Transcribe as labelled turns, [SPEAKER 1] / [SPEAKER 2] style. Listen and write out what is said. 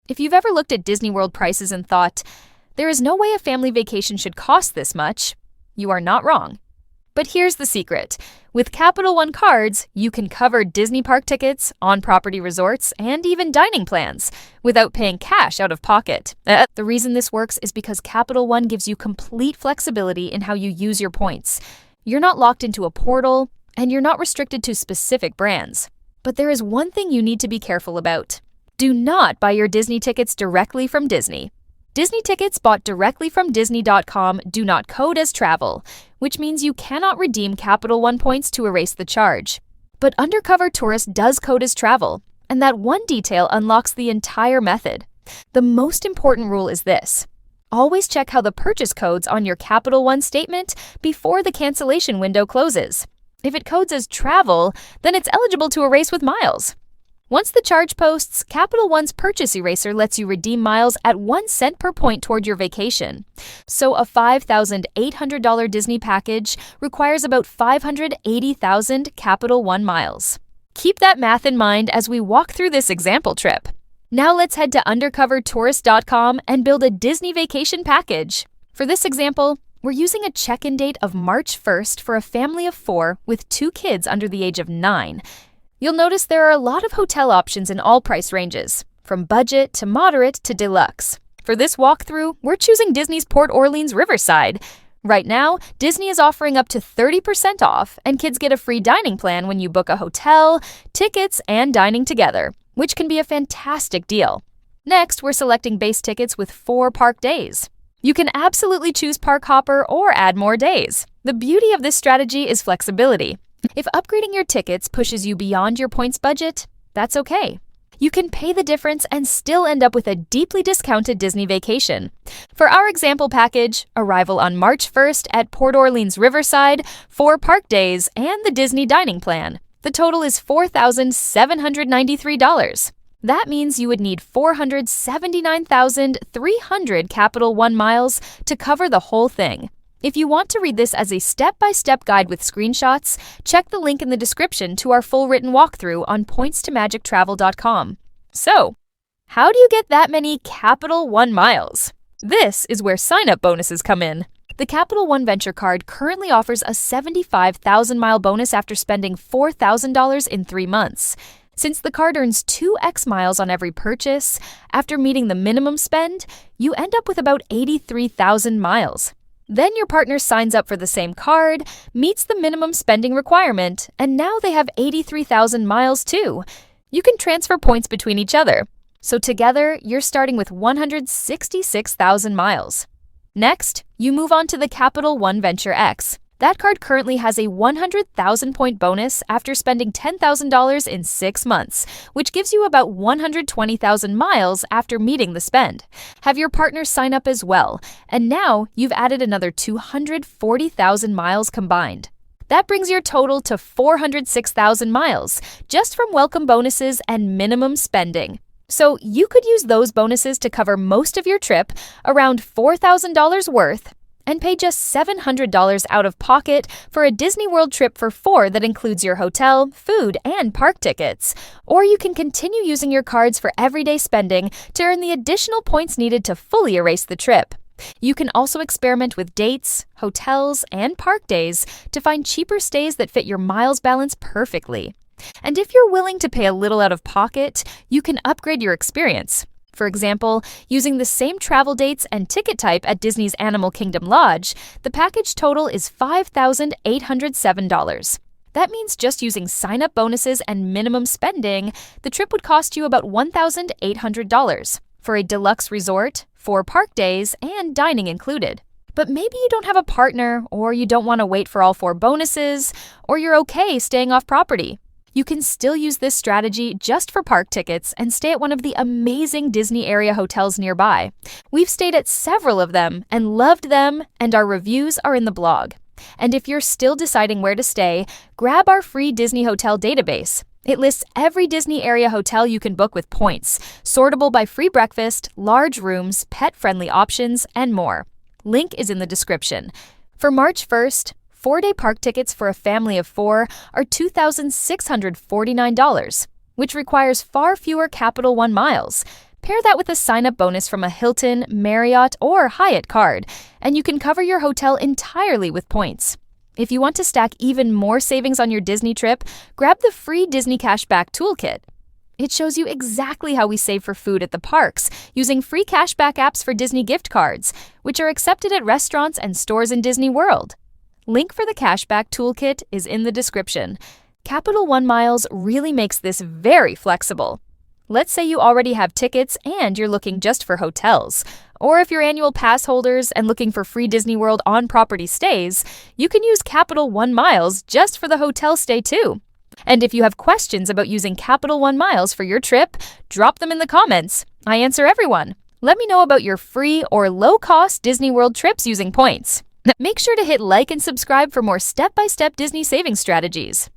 [SPEAKER 1] If you've ever looked at Disney World prices and thought, there is no way a family vacation should cost this much, you are not wrong. But here's the secret. With Capital One cards, you can cover Disney park tickets, on-property resorts, and even dining plans without paying cash out of pocket. The reason this works is because Capital One gives you complete flexibility in how you use your points. You're not locked into a portal, and you're not restricted to specific brands. But there is one thing you need to be careful about. Do not buy your Disney tickets directly from Disney. Disney tickets bought directly from Disney.com do not code as travel, which means you cannot redeem Capital One points to erase the charge. But Undercover Tourist does code as travel, and that one detail unlocks the entire method. The most important rule is this. Always check how the purchase codes on your Capital One statement before the cancellation window closes. If it codes as travel, then it's eligible to erase with miles. Once the charge posts, Capital One's purchase eraser lets you redeem miles at 1 cent per point toward your vacation. So a $5,800 Disney package requires about 580,000 Capital One miles. Keep that math in mind as we walk through this example trip. Now let's head to undercovertourist.com and build a Disney vacation package. For this example, we're using a check-in date of March 1st for a family of 4 with 2 kids under the age of 9. You'll notice there are a lot of hotel options in all price ranges, from budget to moderate to deluxe. For this walkthrough, we're choosing Disney's Port Orleans Riverside. Right now, Disney is offering up to 30% off, and kids get a free dining plan when you book a hotel, tickets, and dining together, which can be a fantastic deal. Next, we're selecting base tickets with 4 park days. You can absolutely choose Park Hopper or add more days. The beauty of this strategy is flexibility. If upgrading your tickets pushes you beyond your points budget, that's okay. You can pay the difference and still end up with a deeply discounted Disney vacation. For our example package, arrival on March 1st at Port Orleans Riverside, 4 park days, and the Disney dining plan. The total is $4,793. That means you would need 479,300 Capital One miles to cover the whole thing. If you want to read this as a step-by-step guide with screenshots, check the link in the description to our full written walkthrough on points2magictravel.com. So, how do you get that many Capital One miles? This is where sign-up bonuses come in. The Capital One Venture Card currently offers a 75,000-mile bonus after spending $4,000 in 3 months. Since the card earns 2x miles on every purchase, after meeting the minimum spend, you end up with about 83,000 miles. Then your partner signs up for the same card, meets the minimum spending requirement, and now they have 83,000 miles too. You can transfer points between each other. So together, you're starting with 166,000 miles. Next, you move on to the Capital One Venture X. That card currently has a 100,000 point bonus after spending $10,000 in 6 months, which gives you about 120,000 miles after meeting the spend. Have your partner sign up as well, and now you've added another 240,000 miles combined. That brings your total to 406,000 miles, just from welcome bonuses and minimum spending. So you could use those bonuses to cover most of your trip, around $4,000 worth, and pay just $700 out of pocket for a Disney World trip for 4 that includes your hotel, food, and park tickets. Or you can continue using your cards for everyday spending to earn the additional points needed to fully erase the trip. You can also experiment with dates, hotels, and park days to find cheaper stays that fit your miles balance perfectly. And if you're willing to pay a little out of pocket, you can upgrade your experience. For example, using the same travel dates and ticket type at Disney's Animal Kingdom Lodge, the package total is $5,807. That means just using sign-up bonuses and minimum spending, the trip would cost you about $1,800 for a deluxe resort, 4 park days, and dining included. But maybe you don't have a partner, or you don't want to wait for all 4 bonuses, or you're okay staying off property. You can still use this strategy just for park tickets and stay at one of the amazing Disney area hotels nearby. We've stayed at several of them and loved them, and our reviews are in the blog. And if you're still deciding where to stay, grab our free Disney Hotel database. It lists every Disney area hotel you can book with points, sortable by free breakfast, large rooms, pet-friendly options, and more. Link is in the description. For March 1st, 4-day park tickets for a family of 4 are $2,649, which requires far fewer Capital One miles. Pair that with a sign-up bonus from a Hilton, Marriott, or Hyatt card, and you can cover your hotel entirely with points. If you want to stack even more savings on your Disney trip, grab the free Disney Cashback Toolkit. It shows you exactly how we save for food at the parks using free cashback apps for Disney gift cards, which are accepted at restaurants and stores in Disney World. Link for the Cashback Toolkit is in the description. Capital One Miles really makes this very flexible. Let's say you already have tickets and you're looking just for hotels. Or if you're annual pass holders and looking for free Disney World on-property stays, you can use Capital One Miles just for the hotel stay too. And if you have questions about using Capital One Miles for your trip, drop them in the comments. I answer everyone. Let me know about your free or low-cost Disney World trips using points. Make sure to hit like and subscribe for more step-by-step Disney saving strategies.